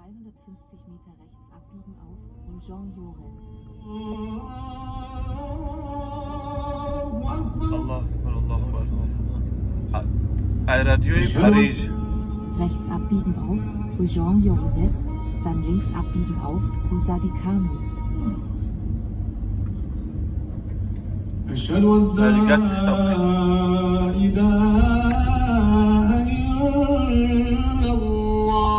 250 Meter rechts abbiegen auf Jean Jaurès. Allah Akbar, Allah Akbar. Radyoyu Paris. Rechts abbiegen auf Jean Jaurès, dann links abbiegen auf Usadicano. أشهد أن لا إله إلا الله.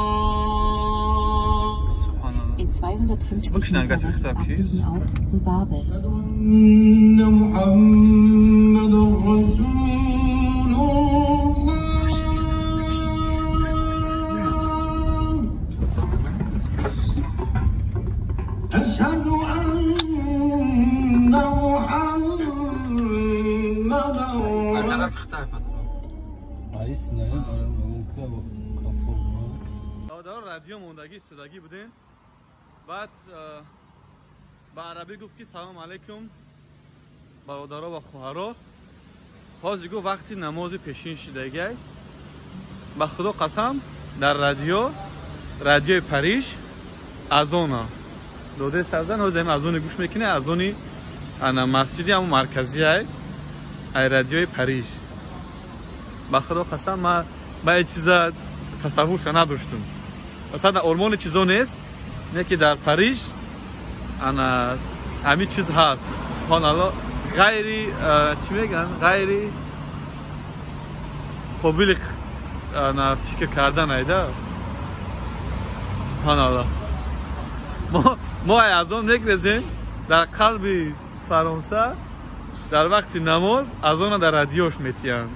In 250 Meter rechts abbiegen auf Rubabes. أن محمد رسول الله. أشهد أن رادیو موندگی صداگی بودیم. بعد با عربی گفت که سلام علیکم برادرها و خواهرها. حاضر گفت وقتی نماز پیشین شدگی با خدا قسم در رادیو پاریس اذان دوده سردن حاضر اذان گوش میکنه. اذانی انا مسجدی هم مرکزی های رادیو پاریس. با خدا قسم ما این چیزا تصورش نداشتم. مثلا در آلمان چیزا نیست، نه که در پاریس انا همین چیز هست. سبحان الله. غیری چی میگن؟ غیری قابل انا فکر کردن ایده. سبحان الله. ما از آن نگذیم در قلب فرانسه در وقت نماز از آن در رادیوش میتیان.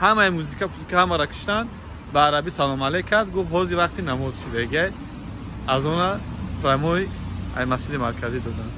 همه موزیکا همه را کشتن به عربی سلام علیک کرد. گفت حاضی وقتی نماز شده از آن پرموی مسجد مرکزی دادن.